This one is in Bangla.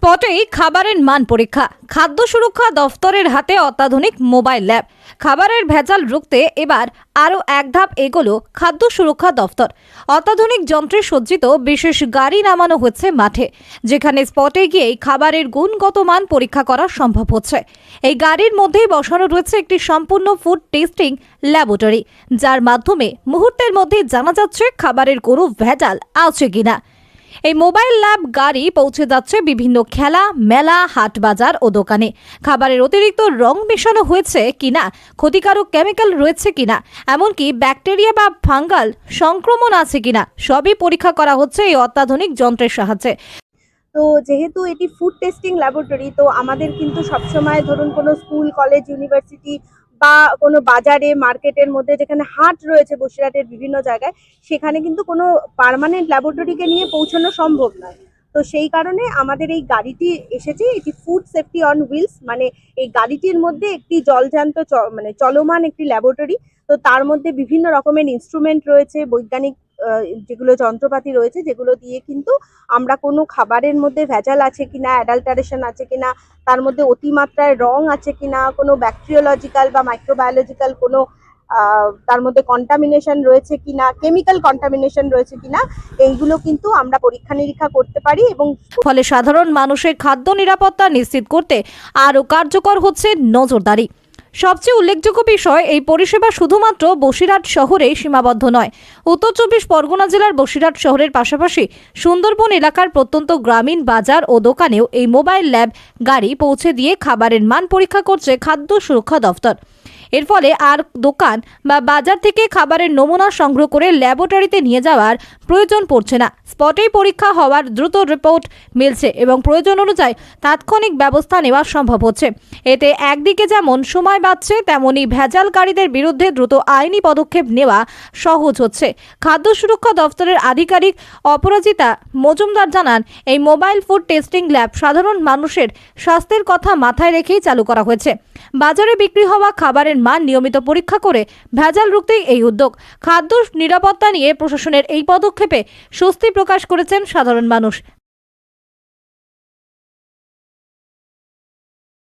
স্পটেই খাবারের মান পরীক্ষা। খাদ্য সুরক্ষা দফতরের হাতে অত্যাধুনিক মোবাইল ল্যাব। খাবারের ভেজাল রুখতে এবার আরও এক ধাপ এগোলো খাদ্য সুরক্ষা দফতর। অত্যাধুনিক যন্ত্রে সজ্জিত বিশেষ গাড়ি নামানো হচ্ছে মাঠে, যেখানে স্পটে গিয়েই খাবারের গুণগত মান পরীক্ষা করা সম্ভব হচ্ছে। এই গাড়ির মধ্যেই বসানো রয়েছে একটি সম্পূর্ণ ফুড টেস্টিং ল্যাবরেটরি, যার মাধ্যমে মুহূর্তের মধ্যেই জানা যাচ্ছে খাবারের কোনো ভেজাল আছে কিনা। এই মোবাইল ল্যাব গাড়ি পৌঁছে যাচ্ছে বিভিন্ন খেলা, মেলা, হাট বাজার ও দোকানে। খাবারের অতিরিক্ত রং মেশানো হয়েছে কিনা, ক্ষতিকারক কেমিক্যাল রয়েছে কিনা, এমনকি ব্যাকটেরিয়া বা ফাঙ্গাল সংক্রমণ আছে কিনা, সবই পরীক্ষা করা হচ্ছে এই অত্যাধুনিক যন্ত্রের সাহায্যে। তো যেহেতু এটি ফুড টেস্টিং ল্যাবরেটরি, তো আমাদের কিন্তু সবসময় ধরুন কোনো স্কুল, কলেজ, ইউনিভার্সিটি বা কোনো বাজারে, মার্কেটের মধ্যে যেখানে হাট রয়েছে বসিরহাটের বিভিন্ন জায়গায়, সেখানে কিন্তু কোনো পার্মানেন্ট ল্যাবরেটরিকে নিয়ে পৌঁছানো সম্ভব নয়। তো সেই কারণে আমাদের এই গাড়িটি এসেছে। এটি ফুড সেফটি অন হুইলস, মানে এই গাড়িটির মধ্যে একটি জলজান্ত মানে চলমান একটি ল্যাবরেটরি। তো তার মধ্যে বিভিন্ন রকমের ইনস্ট্রুমেন্ট রয়েছে, বৈজ্ঞানিক যেগুলো যন্ত্রপাতি রয়েছে, যেগুলো দিয়ে কিন্তু আমরা কোনো খাবারের মধ্যে ভেজাল আছে কিনা, অ্যাডাল্টারেশন আছে কিনা, তার মধ্যে অতিমাত্রায় রং আছে কিনা, কোনো ব্যাকটেরিওলজিক্যাল বা মাইক্রোবায়োলজিক্যাল কোনো তার মধ্যে কন্টামিনেশন রয়েছে কিনা, কেমিক্যাল কন্টামিনেশন রয়েছে কিনা, এইগুলো কিন্তু আমরা পরীক্ষা নিরীক্ষা করতে পারি। এবং ফলে সাধারণ মানুষের খাদ্য নিরাপত্তা নিশ্চিত করতে আরও কার্যকর হচ্ছে নজরদারি। সবচেয়ে উল্লেখযোগ্য বিষয়, এই পরিষেবা শুধুমাত্র বসিরহাট শহরেই সীমাবদ্ধ নয়। উত্তর 24 পরগনা জেলার বসিরহাট শহরের পাশাপাশি সুন্দরবন এলাকার প্রত্যন্ত গ্রামীণ বাজার ও দোকানেও এই মোবাইল ল্যাব গাড়ি পৌঁছে দিয়ে খাবারের মান পরীক্ষা করছে খাদ্য সুরক্ষা দফতর। এর ফলে আর দোকান বা বাজার থেকে খাবারের নমুনা সংগ্রহ করে ল্যাবরেটরিতে নিয়ে যাওয়ার প্রয়োজন পড়ছে না। স্পটেই পরীক্ষা হওয়ার দ্রুত রিপোর্ট মিলছে এবং প্রয়োজন অনুযায়ী তাৎক্ষণিক ব্যবস্থা নেওয়া সম্ভব হচ্ছে। এতে একদিকে যেমন সময় বাঁচছে, তেমনি ভেজালকারীদের বিরুদ্ধে দ্রুত আইনি পদক্ষেপ নেওয়া সহজ হচ্ছে। খাদ্য সুরক্ষা দফতরের আধিকারিক অপরাজিতা মজুমদার জানান, এই মোবাইল ফুড টেস্টিং ল্যাব সাধারণ মানুষের স্বাস্থ্যের কথা মাথায় রেখেই চালু করা হয়েছে। বাজারে বিক্রি হওয়া খাবারের মান নিয়মিত পরীক্ষা করে ভেজাল রুখতেই এই উদ্যোগ। খাদ্য নিরাপত্তা নিয়ে প্রশাসনের এই পদক্ষেপে স্বস্তি প্রকাশ করেছেন সাধারণ মানুষ।